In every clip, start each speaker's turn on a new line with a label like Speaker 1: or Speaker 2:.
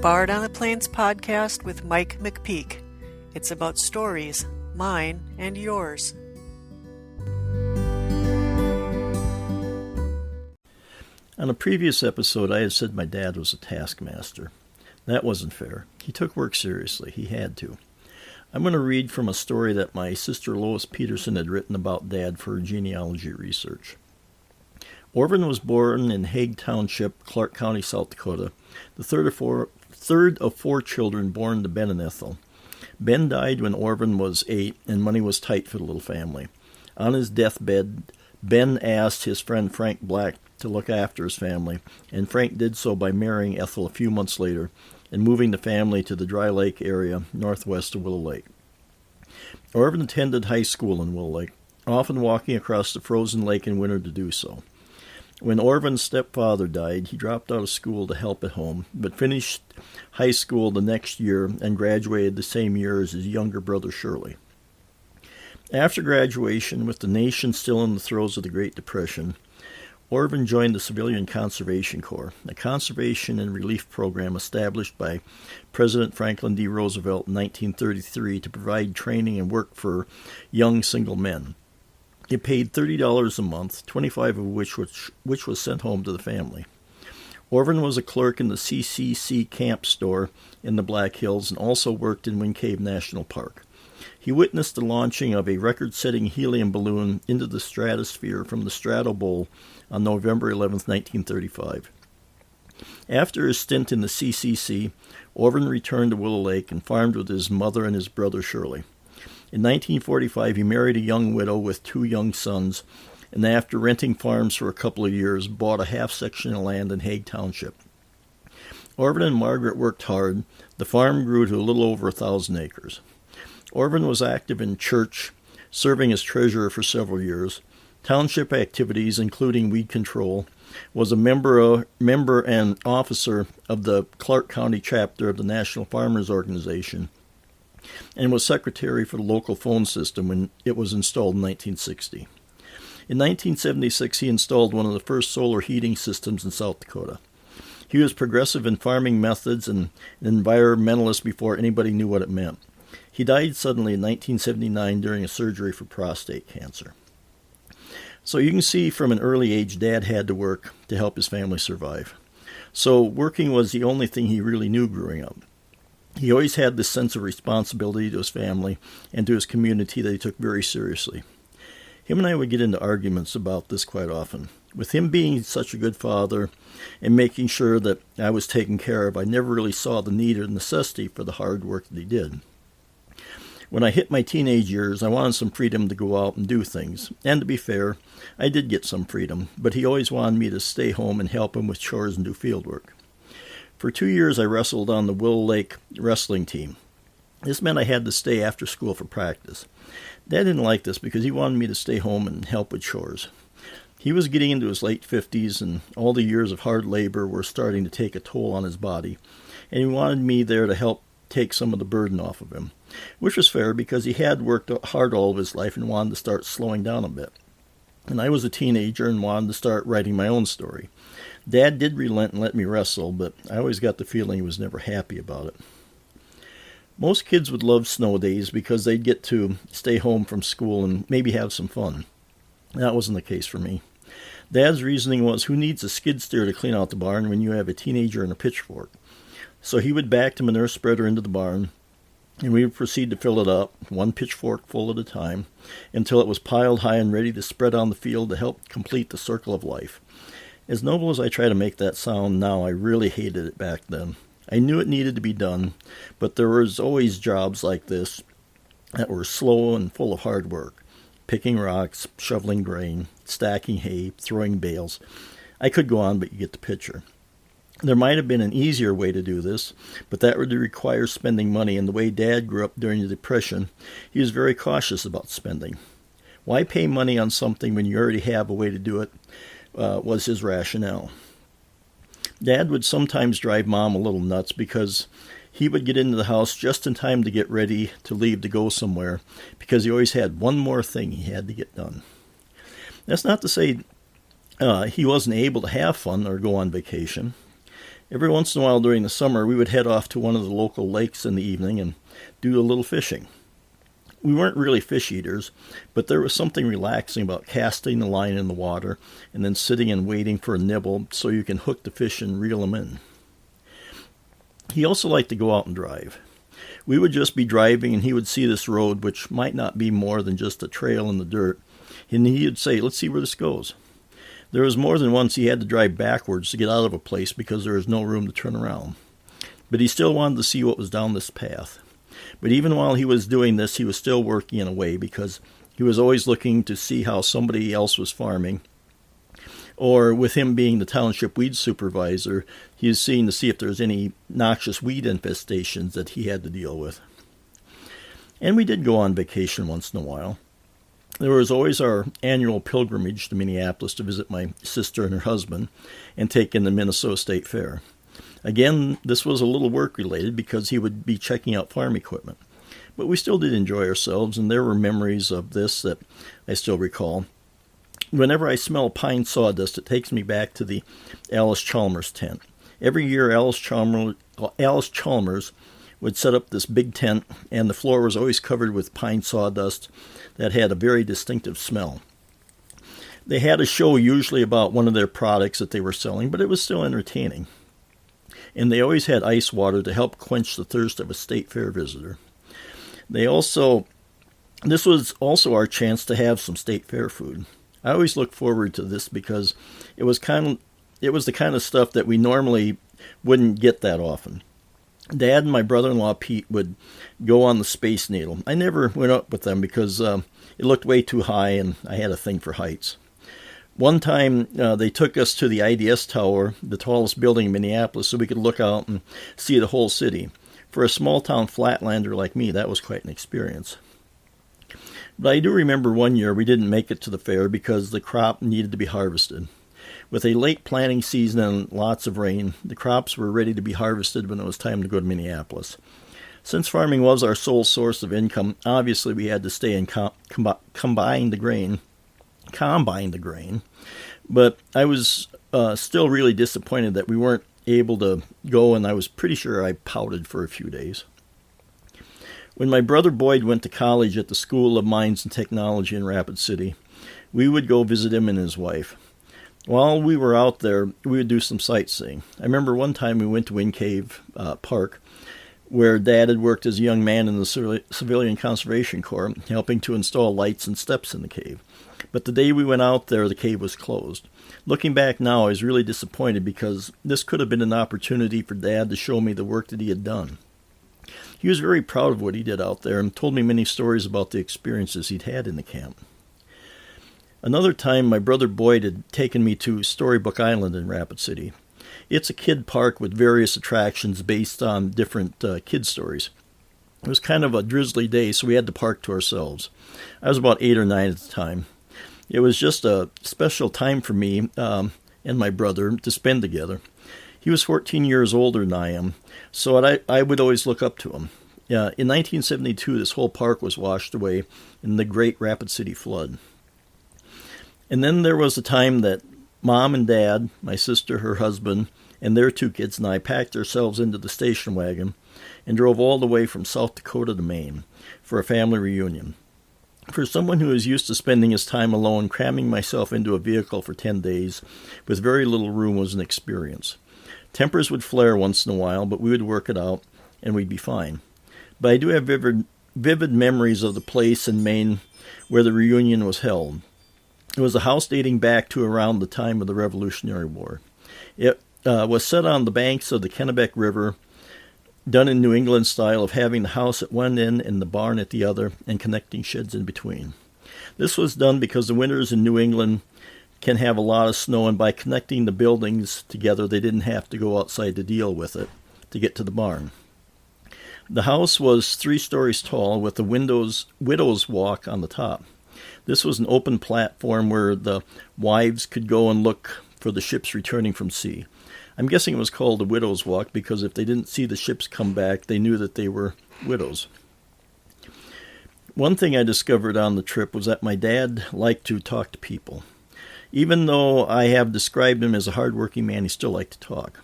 Speaker 1: Bard on the Plains podcast with Mike McPeak. It's about stories, mine and yours.
Speaker 2: On a previous episode, I had said my dad was a taskmaster. That wasn't fair. He took work seriously. He had to. I'm going to read from a story that my sister Lois Peterson had written about Dad for her genealogy research. Orvin was born in Hague Township, Clark County, South Dakota, the third of four children born to Ben and Ethel. Ben died when Orvin was 8, and money was tight for the little family. On his deathbed, Ben asked his friend Frank Black to look after his family, and Frank did so by marrying Ethel a few months later and moving the family to the Dry Lake area northwest of Willow Lake. Orvin attended high school in Willow Lake, often walking across the frozen lake in winter to do so. When Orvin's stepfather died, he dropped out of school to help at home, but finished high school the next year and graduated the same year as his younger brother Shirley. After graduation, with the nation still in the throes of the Great Depression, Orvin joined the Civilian Conservation Corps, a conservation and relief program established by President Franklin D. Roosevelt in 1933 to provide training and work for young single men. It paid $30 a month, $25 of which was sent home to the family. Orvin was a clerk in the CCC camp store in the Black Hills and also worked in Wind Cave National Park. He witnessed the launching of a record-setting helium balloon into the stratosphere from the Strato Bowl on November 11, 1935. After his stint in the CCC, Orvin returned to Willow Lake and farmed with his mother and his brother Shirley. In 1945, he married a young widow with 2 young sons, and after renting farms for a couple of years, bought a half section of land in Hague Township. Orvin and Margaret worked hard. The farm grew to a little over 1,000 acres. Orvin was active in church, serving as treasurer for several years. Township activities, including weed control, was a member and officer of the Clark County chapter of the National Farmers Organization, and was secretary for the local phone system when it was installed in 1960. In 1976, he installed one of the first solar heating systems in South Dakota. He was progressive in farming methods and an environmentalist before anybody knew what it meant. He died suddenly in 1979 during a surgery for prostate cancer. So you can see from an early age, Dad had to work to help his family survive. So working was the only thing he really knew growing up. He always had this sense of responsibility to his family and to his community that he took very seriously. Him and I would get into arguments about this quite often. With him being such a good father and making sure that I was taken care of, I never really saw the need or necessity for the hard work that he did. When I hit my teenage years, I wanted some freedom to go out and do things. And to be fair, I did get some freedom, but he always wanted me to stay home and help him with chores and do field work. For 2 years, I wrestled on the Willow Lake wrestling team. This meant I had to stay after school for practice. Dad didn't like this because he wanted me to stay home and help with chores. He was getting into his late 50s, and all the years of hard labor were starting to take a toll on his body, and he wanted me there to help take some of the burden off of him, which was fair because he had worked hard all of his life and wanted to start slowing down a bit. And I was a teenager and wanted to start writing my own story. Dad did relent and let me wrestle, but I always got the feeling he was never happy about it. Most kids would love snow days because they'd get to stay home from school and maybe have some fun. That wasn't the case for me. Dad's reasoning was, who needs a skid steer to clean out the barn when you have a teenager and a pitchfork? So he would back the manure spreader into the barn, and we would proceed to fill it up, one pitchfork full at a time, until it was piled high and ready to spread on the field to help complete the circle of life. As noble as I try to make that sound now, I really hated it back then. I knew it needed to be done, but there was always jobs like this that were slow and full of hard work. Picking rocks, shoveling grain, stacking hay, throwing bales. I could go on, but you get the picture. There might have been an easier way to do this, but that would require spending money, and the way Dad grew up during the Depression, he was very cautious about spending. Why pay money on something when you already have a way to do it? Was his rationale. Dad would sometimes drive Mom a little nuts because he would get into the house just in time to get ready to leave to go somewhere because he always had one more thing he had to get done. That's not to say he wasn't able to have fun or go on vacation. Every once in a while during the summer, we would head off to one of the local lakes in the evening and do a little fishing. We weren't really fish eaters, but there was something relaxing about casting the line in the water and then sitting and waiting for a nibble so you can hook the fish and reel them in. He also liked to go out and drive. We would just be driving and he would see this road, which might not be more than just a trail in the dirt, and he would say, "Let's see where this goes." There was more than once he had to drive backwards to get out of a place because there was no room to turn around. But he still wanted to see what was down this path. But even while he was doing this, he was still working in a way because he was always looking to see how somebody else was farming. Or with him being the township weed supervisor, he was seeing to see if there was any noxious weed infestations that he had to deal with. And we did go on vacation once in a while. There was always our annual pilgrimage to Minneapolis to visit my sister and her husband and take in the Minnesota State Fair. Again, this was a little work-related because he would be checking out farm equipment. But we still did enjoy ourselves, and there were memories of this that I still recall. Whenever I smell pine sawdust, it takes me back to the Alice Chalmers tent. Every year, Alice Chalmers would set up this big tent, and the floor was always covered with pine sawdust that had a very distinctive smell. They had a show usually about one of their products that they were selling, but it was still entertaining. And they always had ice water to help quench the thirst of a state fair visitor. This was also our chance to have some state fair food. I always look forward to this because it was the kind of stuff that we normally wouldn't get that often. Dad and my brother-in-law Pete would go on the Space Needle. I never went up with them because it looked way too high and I had a thing for heights. One time they took us to the IDS Tower, the tallest building in Minneapolis, so we could look out and see the whole city. For a small-town flatlander like me, that was quite an experience. But I do remember one year we didn't make it to the fair because the crop needed to be harvested. With a late planting season and lots of rain, the crops were ready to be harvested when it was time to go to Minneapolis. Since farming was our sole source of income, obviously we had to stay and combine the grain. But I was still really disappointed that we weren't able to go, and I was pretty sure I pouted for a few days. When my brother Boyd went to college at the School of Mines and Technology in Rapid City, we would go visit him and his wife. While we were out there, we would do some sightseeing. I remember one time we went to Wind Cave Park, where Dad had worked as a young man in the Civilian Conservation Corps, helping to install lights and steps in the cave. But the day we went out there, the cave was closed. Looking back now, I was really disappointed because this could have been an opportunity for Dad to show me the work that he had done. He was very proud of what he did out there and told me many stories about the experiences he'd had in the camp. Another time, my brother Boyd had taken me to Storybook Island in Rapid City. It's a kid park with various attractions based on different kid stories. It was kind of a drizzly day, so we had the park to ourselves. I was about 8 or 9 at the time. It was just a special time for me and my brother to spend together. He was 14 years older than I am, so I would always look up to him. In 1972, this whole park was washed away in the Great Rapid City flood. And then there was a time that Mom and Dad, my sister, her husband, and their 2 kids and I packed ourselves into the station wagon and drove all the way from South Dakota to Maine for a family reunion. For someone who is used to spending his time alone, cramming myself into a vehicle for 10 days with very little room was an experience. Tempers would flare once in a while, but we would work it out, and we'd be fine. But I do have vivid memories of the place in Maine where the reunion was held. It was a house dating back to around the time of the Revolutionary War. It was set on the banks of the Kennebec River, done in New England style of having the house at one end and the barn at the other and connecting sheds in between. This was done because the winters in New England can have a lot of snow, and by connecting the buildings together, they didn't have to go outside to deal with it to get to the barn. The house was 3 stories tall with a widow's walk on the top. This was an open platform where the wives could go and look for the ships returning from sea. I'm guessing it was called the widow's walk because if they didn't see the ships come back, they knew that they were widows. One thing I discovered on the trip was that my dad liked to talk to people. Even though I have described him as a hardworking man, he still liked to talk.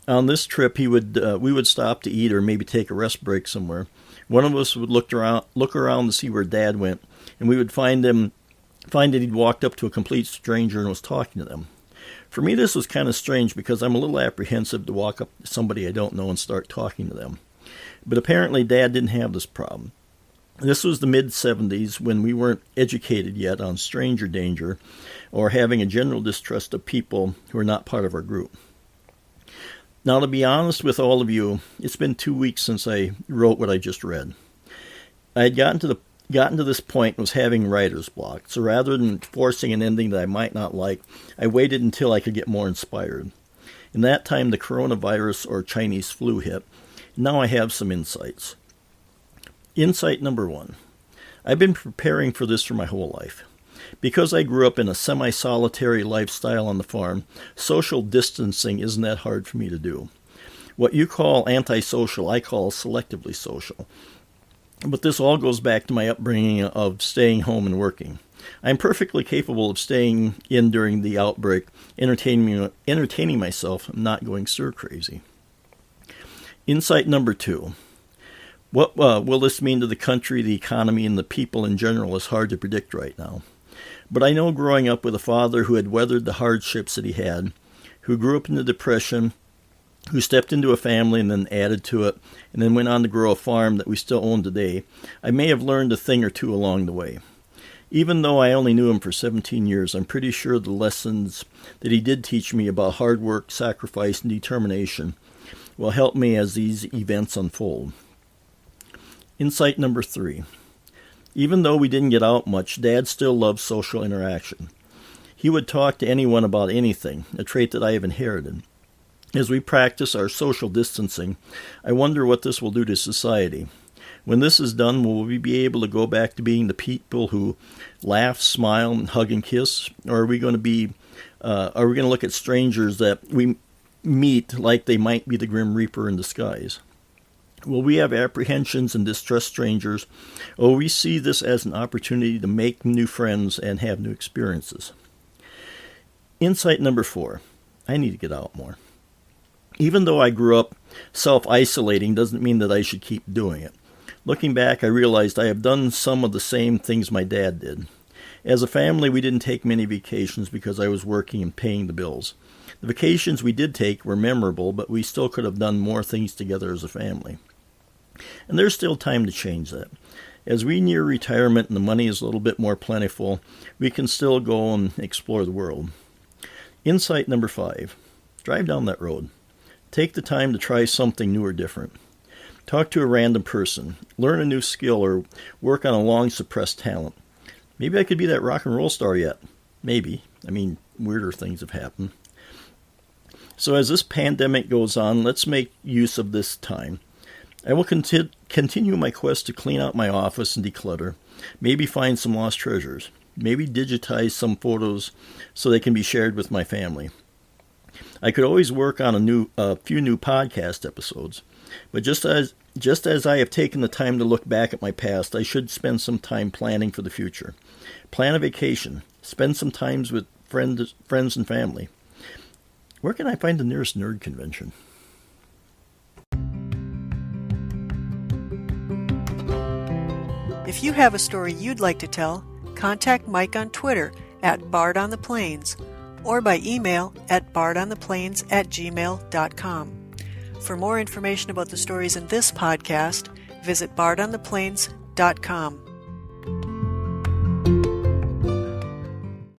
Speaker 2: On this trip, we would stop to eat or maybe take a rest break somewhere. One of us would look around to see where Dad went, and we would find that he'd walked up to a complete stranger and was talking to them. For me, this was kind of strange because I'm a little apprehensive to walk up to somebody I don't know and start talking to them. But apparently Dad didn't have this problem. This was the mid-'70s when we weren't educated yet on stranger danger or having a general distrust of people who are not part of our group. Now, to be honest with all of you, it's been 2 weeks since I wrote what I just read. I had gotten to this point and was having writer's block, so rather than forcing an ending that I might not like, I waited until I could get more inspired. In that time, the coronavirus or Chinese flu hit. Now I have some insights. Insight number 1. I've been preparing for this for my whole life. Because I grew up in a semi-solitary lifestyle on the farm, social distancing isn't that hard for me to do. What you call antisocial, I call selectively social. But this all goes back to my upbringing of staying home and working. I'm perfectly capable of staying in during the outbreak, entertaining myself, and not going stir crazy. Insight number 2. What will this mean to the country, the economy, and the people in general is hard to predict right now. But I know growing up with a father who had weathered the hardships that he had, who grew up in the Depression, who stepped into a family and then added to it, and then went on to grow a farm that we still own today, I may have learned a thing or two along the way. Even though I only knew him for 17 years, I'm pretty sure the lessons that he did teach me about hard work, sacrifice, and determination will help me as these events unfold. Insight number 3. Even though we didn't get out much, Dad still loved social interaction. He would talk to anyone about anything, a trait that I have inherited. As we practice our social distancing, I wonder what this will do to society. When this is done, will we be able to go back to being the people who laugh, smile, and hug and kiss? Or are we going to look at strangers that we meet like they might be the Grim Reaper in disguise? Will we have apprehensions and distrust strangers, or will we see this as an opportunity to make new friends and have new experiences? Insight number 4. I need to get out more. Even though I grew up self-isolating doesn't mean that I should keep doing it. Looking back, I realized I have done some of the same things my dad did. As a family, we didn't take many vacations because I was working and paying the bills. The vacations we did take were memorable, but we still could have done more things together as a family. And there's still time to change that. As we near retirement and the money is a little bit more plentiful, we can still go and explore the world. Insight number 5. Drive down that road. Take the time to try something new or different. Talk to a random person. Learn a new skill or work on a long-suppressed talent. Maybe I could be that rock and roll star yet. Maybe. Weirder things have happened. So as this pandemic goes on, let's make use of this time. I will continue my quest to clean out my office and declutter. Maybe find some lost treasures. Maybe digitize some photos so they can be shared with my family. I could always work on a few new podcast episodes. But just as I have taken the time to look back at my past, I should spend some time planning for the future. Plan a vacation. Spend some time with friends and family. Where can I find the nearest nerd convention?
Speaker 1: If you have a story you'd like to tell, contact Mike on Twitter @BardOnThePlains or by email at bardontheplains@gmail.com. For more information about the stories in this podcast, visit bardontheplains.com.